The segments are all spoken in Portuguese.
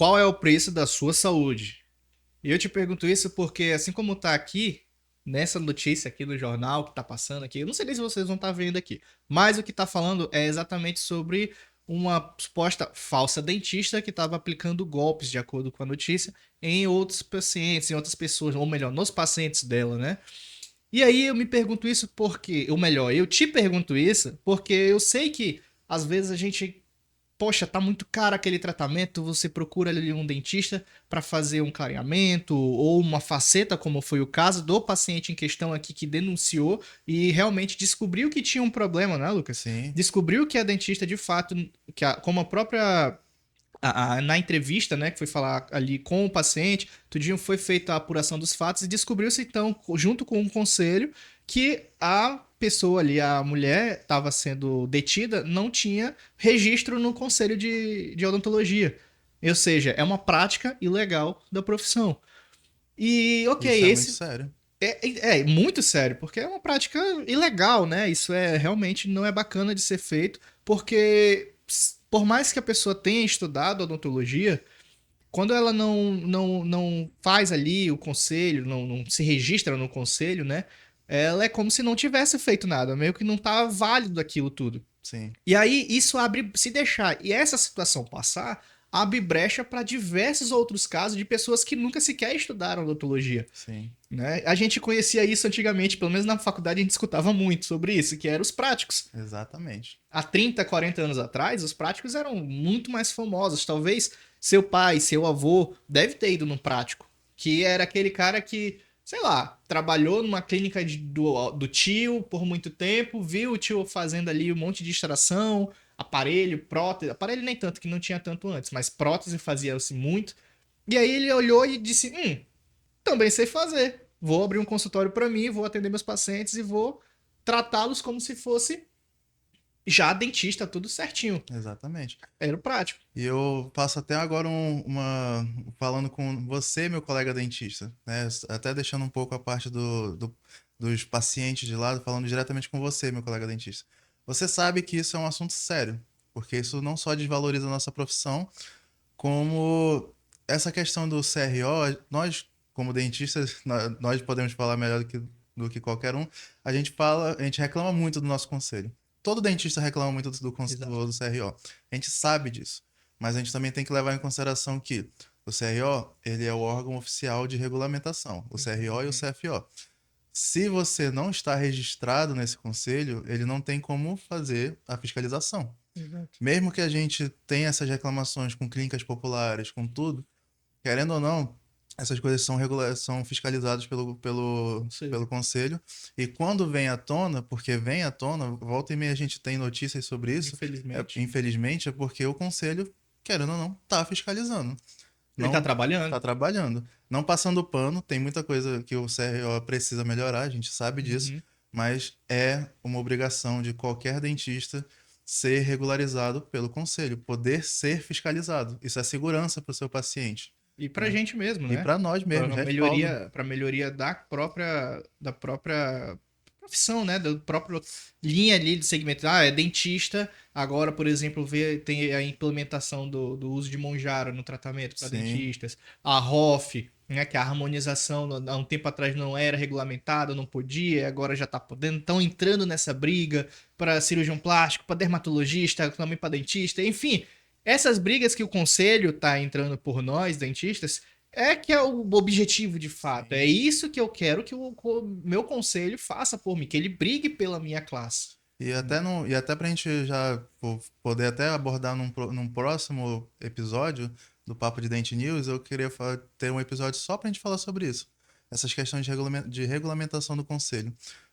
qual é o preço da sua saúde? E eu te pergunto isso porque, assim como tá aqui, nessa notícia aqui do jornal que tá passando aqui, eu não sei nem se vocês vão estar vendo aqui, mas o que tá falando é exatamente sobre uma suposta falsa dentista que estava aplicando golpes, de acordo com a notícia, em outros pacientes, em outras pessoas, ou melhor, nos pacientes dela, né? E aí eu me pergunto isso porque, ou melhor, eu te pergunto isso porque eu sei que às vezes a gente, poxa, tá muito caro aquele tratamento, você procura ali um dentista para fazer um clareamento ou uma faceta, como foi o caso do paciente em questão aqui que denunciou e realmente descobriu que tinha um problema, né, Lucas? Sim, Descobriu que a dentista de fato, como a própria na entrevista, né, que foi falar ali com o paciente, tudinho foi feita a apuração dos fatos e descobriu-se então, junto com o conselho, que a pessoa ali, a mulher, estava sendo detida, não tinha registro no conselho de odontologia. Ou seja, é uma prática ilegal da profissão. E, ok, isso é muito esse sério. é muito sério, porque é uma prática ilegal, né? Isso é realmente não é bacana de ser feito, porque por mais que a pessoa tenha estudado odontologia, quando ela não faz ali o conselho, não se registra no conselho, né? Ela é como se não tivesse feito nada, meio que não tá válido aquilo tudo. Sim, E aí isso abre, se deixar e essa situação passar, abre brecha para diversos outros casos de pessoas que nunca sequer estudaram odontologia. sim, Né? A gente conhecia isso antigamente, pelo menos na faculdade a gente escutava muito sobre isso, que eram os práticos. exatamente. Há 30, 40 anos atrás, os práticos eram muito mais famosos. Talvez seu pai, seu avô, deve ter ido num prático, que era aquele cara que, sei lá, trabalhou numa clínica do tio por muito tempo, viu o tio fazendo ali um monte de extração, aparelho, prótese, aparelho nem tanto, que não tinha tanto antes, mas prótese fazia-se muito. E aí ele olhou e disse, também sei fazer. Vou abrir um consultório para mim, vou atender meus pacientes e vou tratá-los como se fosse já dentista, tudo certinho. Exatamente. Era o prático. E eu passo até agora falando com você, meu colega dentista, né? Até deixando um pouco a parte dos pacientes de lado, falando diretamente com você, meu colega dentista. Você sabe que isso é um assunto sério, porque isso não só desvaloriza a nossa profissão, como essa questão do CRO, nós, como dentistas, nós podemos falar melhor do que qualquer um, a gente reclama muito do nosso conselho. Todo dentista reclama muito Exato. do CRO. A gente sabe disso. Mas a gente também tem que levar em consideração que o CRO, ele é o órgão oficial de regulamentação, o CRO e o Uhum. CFO. Se você não está registrado nesse conselho, ele não tem como fazer a fiscalização. Exato. Mesmo que a gente tenha essas reclamações com clínicas populares, com tudo, querendo ou não, essas coisas são fiscalizadas pelo Sei. conselho. E quando vem à tona, porque vem à tona, volta e meia a gente tem notícias sobre isso, Infelizmente. infelizmente é porque o conselho, querendo ou não, está fiscalizando. Ele tá Não trabalhando. está trabalhando. Não passando pano, tem muita coisa que o CRO precisa melhorar, a gente sabe disso, Uhum. mas é uma obrigação de qualquer dentista ser regularizado pelo conselho, poder ser fiscalizado. Isso é segurança para o seu paciente, E pra né? gente mesmo, E né? para nós mesmos, Para respaldo. melhoria, para melhoria da própria profissão, né? Do próprio linha ali de segmento. Ah, é dentista. Agora, por exemplo, tem a implementação do uso de Monjaro no tratamento para Sim, dentistas. A ROF, né? Que a harmonização há um tempo atrás não era regulamentada, não podia, agora já está podendo. Estão entrando nessa briga para cirurgião plástico, para dermatologista, também para dentista, enfim. Essas brigas que o conselho tá entrando por nós, dentistas, é que é o objetivo de fato. É sim. isso que eu quero que o meu conselho faça por mim, que ele brigue pela minha classe. Né? E até pra gente já poder até abordar num próximo episódio do Papo de Dente News, eu queria ter um episódio só pra gente falar sobre isso. Essas questões de regulamentação do conselho.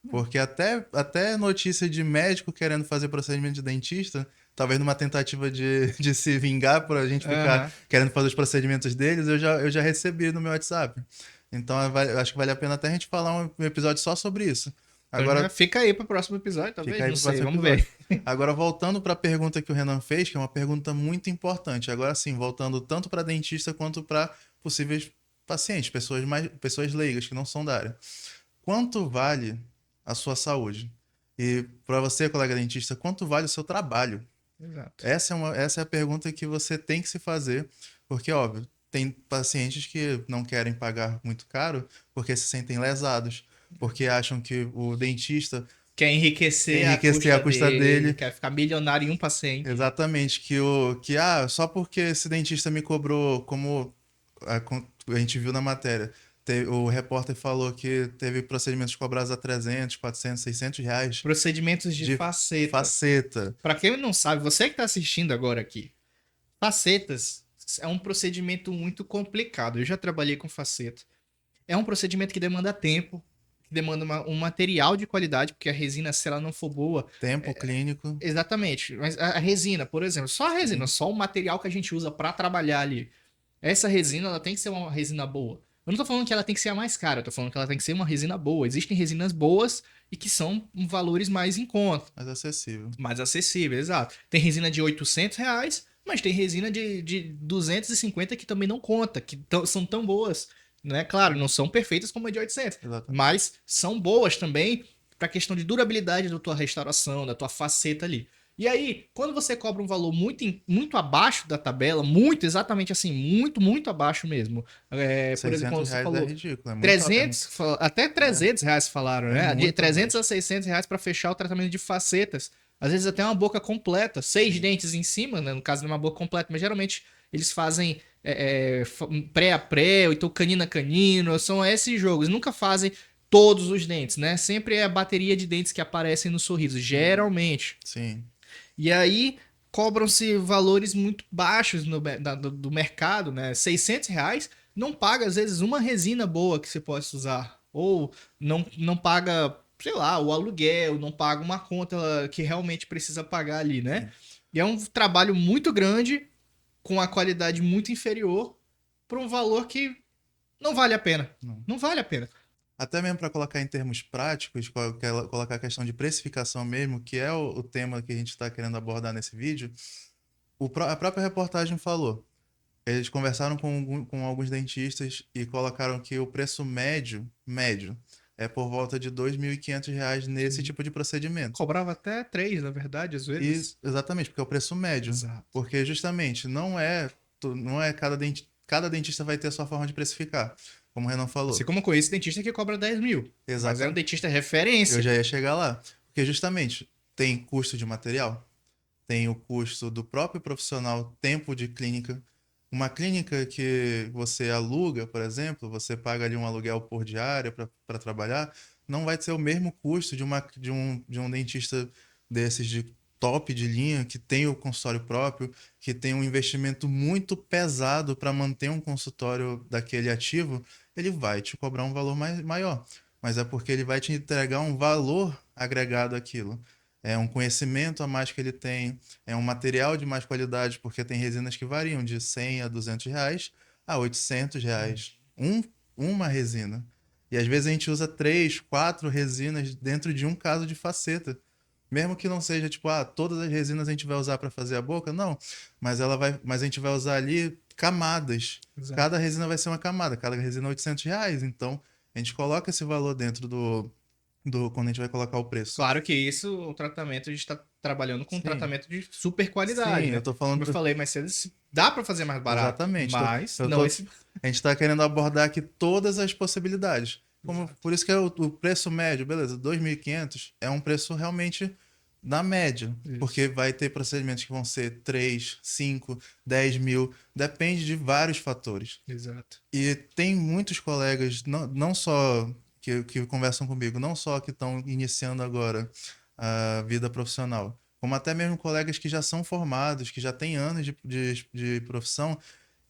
Porque até notícia de médico querendo fazer procedimento de dentista, talvez numa tentativa de se vingar por a gente ficar Aham. querendo fazer os procedimentos deles, eu já recebi no meu WhatsApp. Então eu acho que vale a pena até a gente falar um episódio só sobre isso. Então já Agora, fica aí pro próximo episódio, fica talvez? aí Não pro sei, próximo vamos ver. episódio. Agora, voltando para a pergunta que o Renan fez, que é uma pergunta muito importante. Agora sim, voltando tanto para dentista quanto para possíveis pacientes, pessoas leigas que não são da área. Quanto vale a sua saúde? E para você, colega dentista, quanto vale o seu trabalho? Exato. Essa é a pergunta que você tem que se fazer, Porque, óbvio, tem pacientes que não querem pagar muito caro porque se sentem lesados, porque acham que o dentista Quer quer enriquecer a enriquecer a custa custa dele, dele. quer ficar milionário em um paciente. Exatamente, só porque esse dentista me cobrou, como a gente viu na matéria, o repórter falou que teve procedimentos cobrados a 300, 400, 600 reais Procedimentos de de faceta. faceta. Pra quem não sabe, você que tá assistindo agora aqui, facetas é um procedimento muito complicado. Eu já trabalhei com faceta. É um procedimento que demanda tempo, que demanda um material de qualidade, porque a resina, se ela não for boa, Tempo clínico, exatamente. Mas a resina, por exemplo, só a resina, sim, só o material que a gente usa para trabalhar ali. Essa resina, ela tem que ser uma resina boa. Eu não tô falando que ela tem que ser a mais cara, eu tô falando que ela tem que ser uma resina boa. Existem resinas boas e que são valores mais em conta, mais acessível. mais acessíveis, exato. Tem resina de R$ 800, mas tem resina de 250 que também não conta, que são tão boas, né? Claro, não são perfeitas como a de 800, Exatamente. mas são boas também para questão de durabilidade da tua restauração, da tua faceta ali. E aí, quando você cobra um valor muito abaixo da tabela, muito, exatamente assim, muito abaixo mesmo. Por exemplo, como 600 você reais é falou, ridículo, é muito, 300, até R$ 300 falaram, é né? De muito 300 abaixo. a R$ 600 para fechar o tratamento de facetas. Às vezes até uma boca completa, 6 Sim. dentes em cima, né? No caso de uma boca completa, mas geralmente eles fazem pré a pré, ou então canino a canino, são esses jogos. Nunca fazem todos os dentes, né? Sempre é a bateria de dentes que aparecem no sorriso, geralmente. Sim. E aí cobram-se valores muito baixos do mercado, né? R$ 600 não paga, às vezes, uma resina boa que você possa usar. Ou não paga, sei lá, o aluguel, não paga uma conta que realmente precisa pagar ali, né? Sim. E é um trabalho muito grande, com a qualidade muito inferior, por um valor que não vale a pena. Não. Não vale a pena. Até mesmo para colocar em termos práticos, colocar a questão de precificação mesmo, que é o tema que a gente está querendo abordar nesse vídeo, a própria reportagem falou. Eles conversaram com alguns dentistas e colocaram que o preço médio, é por volta de R$ 2.500 nesse Sim. tipo de procedimento. Cobrava até 3, na verdade, às E vezes. exatamente, porque é o preço médio. Exato. Porque justamente não é cada dentista vai ter a sua forma de precificar, como o Renan Assim falou. como eu conheço dentista que cobra 10 mil. Mas é um Exatamente. dentista Eu referência. já ia chegar lá. Porque justamente tem custo de material, tem o custo do próprio profissional, tempo de clínica. Uma clínica que você aluga, por exemplo, você paga ali um aluguel por diária para trabalhar, não vai ser o mesmo custo de um dentista desses de top de linha, que tem o consultório próprio, que tem um investimento muito pesado para manter um consultório daquele ativo, ele vai te cobrar um valor maior. Mas é porque ele vai te entregar um valor agregado àquilo. É um conhecimento a mais que ele tem, é um material de mais qualidade, porque tem resinas que variam de 100 a R$ 200 a R$ 800. Uma resina. E às vezes a gente usa 3, 4 resinas dentro de um caso de faceta. Mesmo que não seja tipo, todas as resinas a gente vai usar para fazer a boca, não. Mas a gente vai usar ali camadas. Exato. Cada resina vai ser uma camada, cada resina é R$ 800. Então a gente coloca esse valor dentro quando a gente vai colocar o preço. Claro que isso, o tratamento, a gente está trabalhando com um Sim, tratamento de super sim, qualidade, eu né? tô Como eu falando. falei mais cedo, dá para fazer mais barato, Exatamente. mas não esse. A gente está querendo abordar aqui todas as possibilidades. Exato. Por isso que é o preço médio, beleza, 2.500 é um preço realmente na média, Isso. porque vai ter procedimentos que vão ser 3, 5, 10 mil, depende de vários fatores. Exato. E tem muitos colegas, não só que conversam comigo, não só que estão iniciando agora a vida profissional, como até mesmo colegas que já são formados, que já têm anos de profissão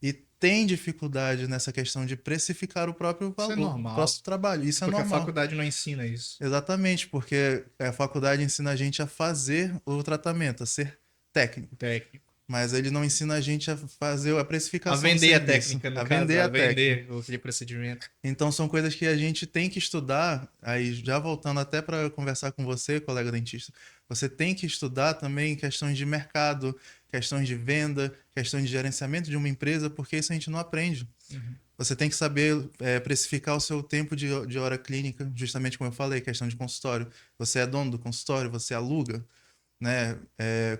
e têm dificuldade nessa questão de precificar o próprio Isso é valor, o normal. próprio trabalho. Isso é Porque a normal. faculdade não ensina isso. Exatamente, porque a faculdade ensina a gente a fazer o tratamento, a ser técnico, Técnico. mas ele não ensina a gente a fazer a A precificação do vender a serviço, técnica, no a caso, vender a a técnica. vender aquele procedimento. Então são coisas que a gente tem que estudar. Aí já voltando até para conversar com você, colega dentista, você tem que estudar também questões de mercado, questões de venda, questões de gerenciamento de uma empresa, porque isso a gente não aprende. Uhum. Você tem que saber precificar o seu tempo de hora clínica, justamente como eu falei, questão de consultório. Você é dono do consultório, você aluga, né?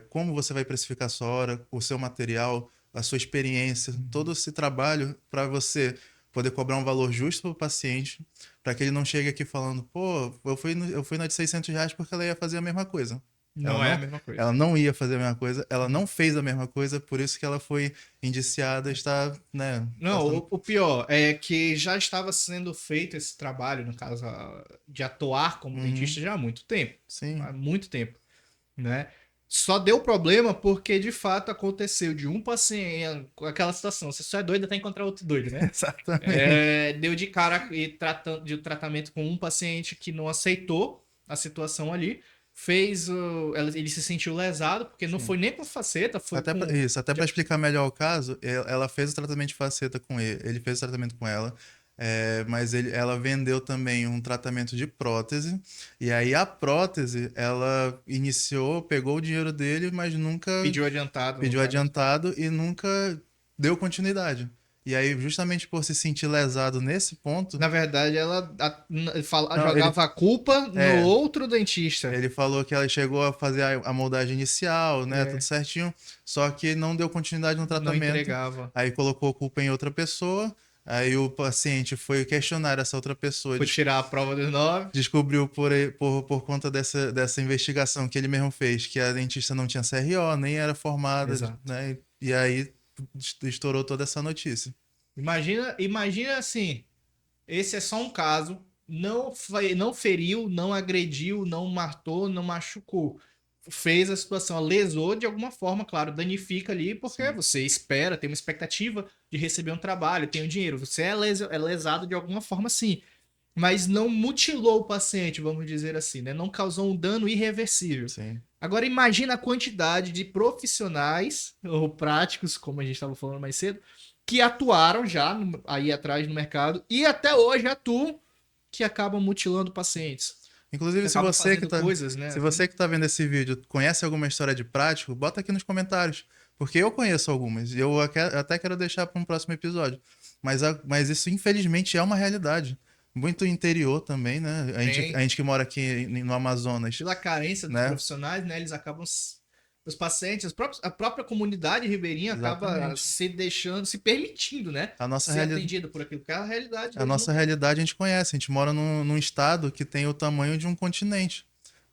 Como você vai precificar a sua hora, o seu material, a sua experiência, todo esse trabalho para você poder cobrar um valor justo para o paciente, para que ele não chegue aqui falando, pô, eu fui na de R$ 600 porque ela ia fazer a mesma coisa. Ela Não é a não, mesma coisa. ela não ia fazer a mesma coisa, ela não fez a mesma coisa, por isso que ela foi indiciada, está, né, Não, passando... o pior é que já estava sendo feito esse trabalho, no caso, de atuar como Uhum, dentista já há muito tempo. sim, Há muito tempo, né? Só deu problema porque, de fato, aconteceu de um paciente, com aquela situação, você só é doido até encontrar outro doido, né? exatamente. Deu de cara e tratando de tratamento com um paciente que não aceitou a situação ali, ele se sentiu lesado, porque não Sim. foi nem com faceta, foi com... Até para explicar melhor o caso, ela fez o tratamento de faceta com ele fez o tratamento com ela, mas ela vendeu também um tratamento de prótese, e aí a prótese, ela iniciou, pegou o dinheiro dele, mas nunca Pediu adiantado, no pediu caso. adiantado e nunca deu continuidade. E aí, justamente por se sentir lesado nesse ponto, Na verdade, ela não, jogava a culpa no é, outro dentista. ele falou que ela chegou a fazer a moldagem inicial, né? Tudo É, certinho. Só que não deu continuidade no não tratamento. entregava. Aí colocou a culpa em outra pessoa. Aí o paciente foi questionar essa outra pessoa. Foi tirar a prova dos 9. Descobriu por conta dessa investigação que ele mesmo fez que a dentista não tinha CRO, nem era formada, Exato. né? E aí estourou toda essa notícia. Imagina assim, esse é só um caso, não feriu, não agrediu, não matou, não machucou. Fez a situação, lesou de alguma forma, claro, danifica ali, porque Sim, você espera, tem uma expectativa de receber um trabalho, tem o dinheiro. Você é lesado de alguma forma, sim. Mas não mutilou o paciente, vamos dizer assim, né? Não causou um dano irreversível. sim. Agora imagina a quantidade de profissionais ou práticos, como a gente estava falando mais cedo, que atuaram já aí atrás no mercado e até hoje atuam que acabam mutilando pacientes, que Inclusive, acabam fazendo coisas, né? se Assim. você que tá vendo esse vídeo conhece alguma história de prático, bota aqui nos comentários, porque eu conheço algumas e eu até quero deixar para um próximo episódio. Mas isso, infelizmente, é uma realidade. Muito interior também, né? A Tem. gente que mora aqui no Amazonas, Pela carência dos né? profissionais, né? Eles acabam. Os pacientes, a própria comunidade ribeirinha acaba Exatamente. se deixando, se permitindo, né? A nossa Ser reali... atendido por aquilo, porque a realidade a deles não nossa tem. realidade a gente conhece. A gente mora num estado que tem o tamanho de um continente,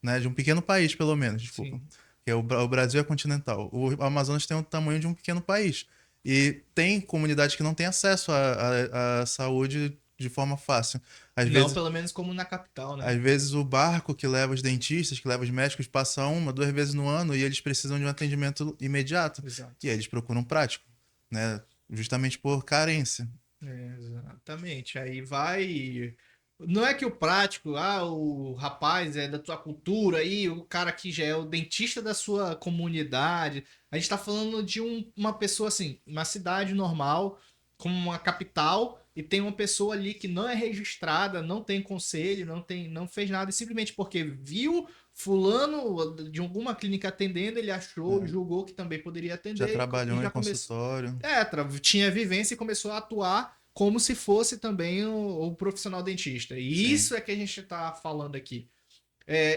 né? De um pequeno país, pelo menos, desculpa. Sim. Que o Brasil é continental. O Amazonas tem o tamanho de um pequeno país. E tem comunidades que não têm acesso à saúde de forma fácil. Às Não, vezes, pelo menos como na capital, né? às vezes o barco que leva os dentistas, que leva os médicos, passa uma, duas vezes no ano e eles precisam de um atendimento imediato. Exato. E aí eles procuram um prático, né? Justamente por carência. Exatamente. Aí vai. Não é que o prático, o rapaz é da tua cultura aí, o cara que já é o dentista da sua comunidade. A gente tá falando de uma pessoa assim, uma cidade normal, como uma capital, e tem uma pessoa ali que não é registrada, não tem conselho, não fez nada, e simplesmente porque viu fulano de alguma clínica atendendo, ele achou, Né? julgou que também poderia Já atender e trabalhou em já começou. consultório. Tinha vivência e começou a atuar como se fosse também o profissional dentista. E Sim. isso é que a gente está falando aqui.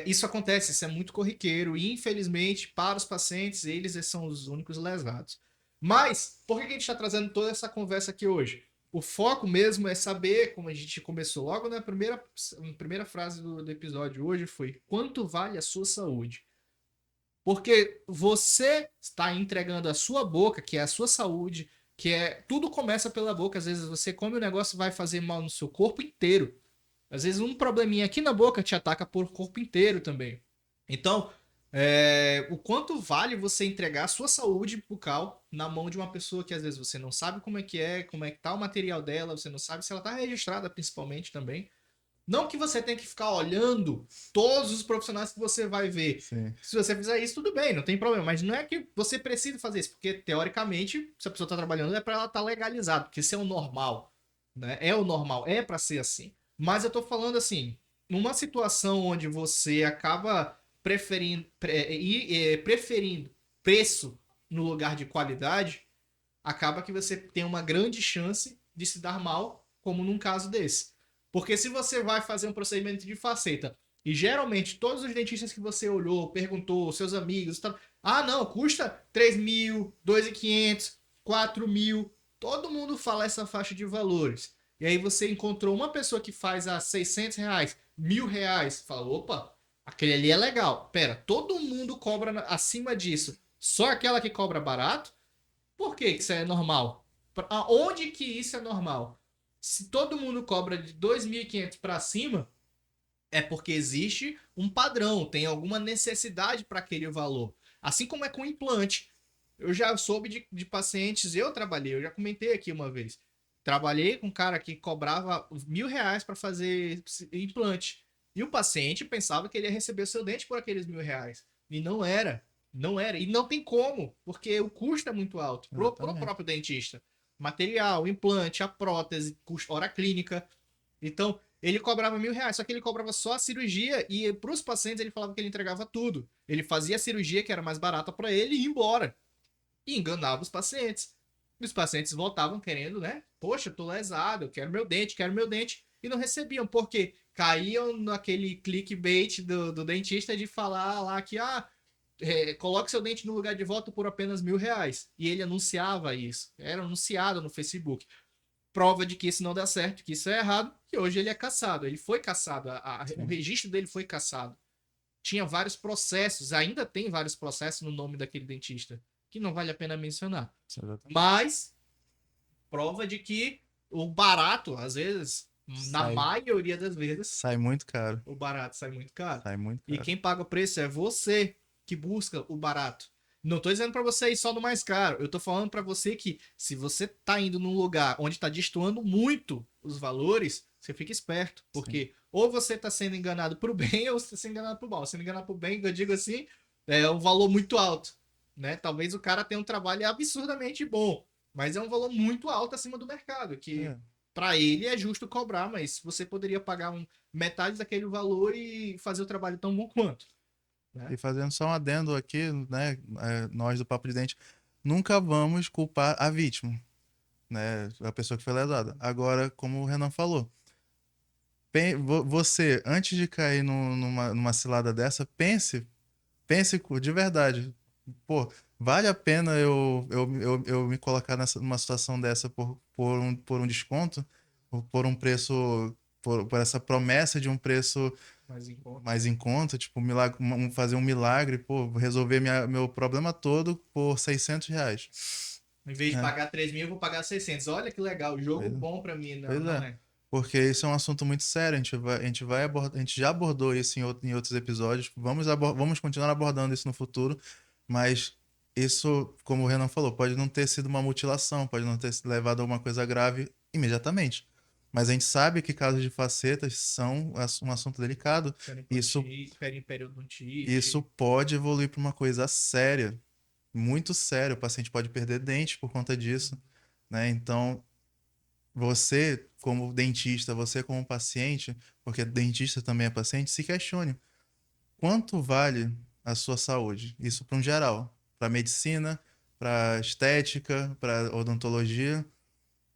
Isso acontece, isso é muito corriqueiro. E infelizmente, para os pacientes, eles são os únicos lesados. Mas, por que a gente está trazendo toda essa conversa aqui hoje? O foco mesmo é saber, como a gente começou logo na primeira frase do episódio hoje, foi quanto vale a sua saúde? Porque você está entregando a sua boca, que é a sua saúde, que é. Tudo começa pela boca. Às vezes você come o negócio vai fazer mal no seu corpo inteiro. Às vezes um probleminha aqui na boca te ataca por corpo inteiro também. Então, o quanto vale você entregar a sua saúde bucal na mão de uma pessoa que às vezes você não sabe como é que tá o material dela, você não sabe se ela tá registrada principalmente também. Não que você tenha que ficar olhando todos os profissionais que você vai ver. Sim. Se você fizer isso, tudo bem, não tem problema. Mas não é que você precisa fazer isso, porque teoricamente, se a pessoa está trabalhando, é para ela estar legalizada, porque isso é o normal. Né? É o normal, é para ser assim. Mas eu tô falando assim, numa situação onde você acaba preferindo preço no lugar de qualidade, acaba que você tem uma grande chance de se dar mal, como num caso desse. Porque se você vai fazer um procedimento de faceta e geralmente todos os dentistas que você olhou, perguntou, seus amigos, não, custa 3.000, 2.500, 4 mil. Todo mundo fala essa faixa de valores. E aí você encontrou uma pessoa que faz a 600 reais, R$ 1.000. Fala, opa, aquele ali é legal. Pera, todo mundo cobra acima disso. Só aquela que cobra barato? Por que que isso é normal? Aonde que isso é normal? Se todo mundo cobra de 2.500 para cima, é porque existe um padrão, tem alguma necessidade para aquele valor. Assim como é com implante. Eu já soube de pacientes, eu trabalhei, eu já comentei aqui uma vez. Trabalhei com um cara que cobrava R$ 1.000 para fazer implante. E o paciente pensava que ele ia receber o seu dente por aqueles R$ 1.000. E não era. Não era. E não tem como, porque o custo é muito alto pro Exatamente. próprio dentista. Material, implante, a prótese, hora clínica. Então, ele cobrava R$ 1.000, só que ele cobrava só a cirurgia e para os pacientes ele falava que ele entregava tudo. Ele fazia a cirurgia que era mais barata para ele e ia embora. E enganava os pacientes. E os pacientes voltavam querendo, né? Poxa, eu tô lesado, eu quero meu dente, quero meu dente. E não recebiam, porque caíam naquele clickbait do dentista de falar lá que, coloque seu dente no lugar de volta por apenas R$ 1.000. E ele anunciava isso. Era anunciado no Facebook. Prova de que isso não dá certo, que isso é errado, e hoje ele é caçado. Ele foi caçado, o registro dele foi caçado. Tinha vários processos, ainda tem vários processos no nome daquele dentista, que não vale a pena mencionar. Mas, prova de que o barato, às vezes, na Sai, maioria das vezes, sai muito caro. o barato sai muito caro. Sai muito E caro. quem paga o preço é você que busca o barato. Não tô dizendo para você ir só no mais caro. Eu tô falando para você que se você tá indo num lugar onde tá destoando muito os valores, você fica esperto. Porque ou você tá sendo enganado pro bem ou você tá sendo enganado pro mal. Sendo enganado pro bem, eu digo assim, é um valor muito alto. Né? Talvez o cara tenha um trabalho absurdamente bom, mas é um valor muito alto acima do mercado, que para ele é justo cobrar, mas você poderia pagar metade daquele valor e fazer o trabalho tão bom quanto. Né? E fazendo só um adendo aqui, né? Nós do Papo de Dente nunca vamos culpar a vítima, né? A pessoa que foi lesada. Agora, como o Renan falou, você, antes de cair numa cilada dessa, pense de verdade. Pô, vale a pena eu me colocar numa situação dessa por um desconto? Por um preço, por essa promessa de um preço mais em conta, tipo, fazer um milagre, pô, resolver meu problema todo por R$ 600. Em vez de Né? pagar 3 mil, eu vou pagar 600. Olha que legal, jogo Pois é. bom para mim. Não, Pois não é. é. Porque isso é um assunto muito sério, a gente já abordou isso em outros episódios, vamos continuar abordando isso no futuro, mas isso, como o Renan falou, pode não ter sido uma mutilação, pode não ter levado a alguma coisa grave imediatamente. Mas a gente sabe que casos de facetas são um assunto delicado. Isso pode evoluir para uma coisa séria, muito séria. O paciente pode perder dente por conta disso, né? Então, você, como dentista, você como paciente, porque dentista também é paciente, se questione. Quanto vale a sua saúde? Isso para um geral, para medicina, para estética, para odontologia.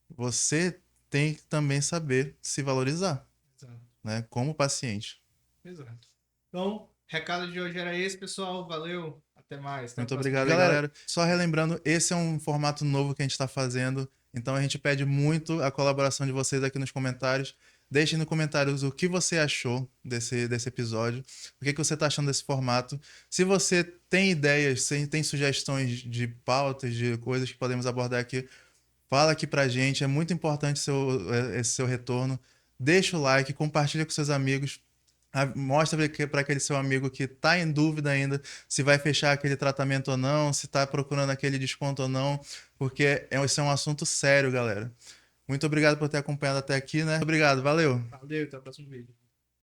Você tem que também saber se valorizar, Exato. né? Como paciente. Exato. Então, recado de hoje era esse, pessoal. Valeu. Até mais. Até o Muito próximo obrigado, vídeo. galera. Só relembrando, esse é um formato novo que a gente está fazendo. Então a gente pede muito a colaboração de vocês aqui nos comentários. Deixem nos comentários o que você achou desse episódio, o que você está achando desse formato. Se você tem ideias, se tem sugestões de pautas, de coisas que podemos abordar aqui, fala aqui pra gente. É muito importante esse seu retorno. Deixa o like, compartilha com seus amigos. Mostra para aquele seu amigo que está em dúvida ainda se vai fechar aquele tratamento ou não, se está procurando aquele desconto ou não, porque esse é um assunto sério, galera. Muito obrigado por ter acompanhado até aqui, né? Obrigado, valeu! Valeu, até o próximo vídeo.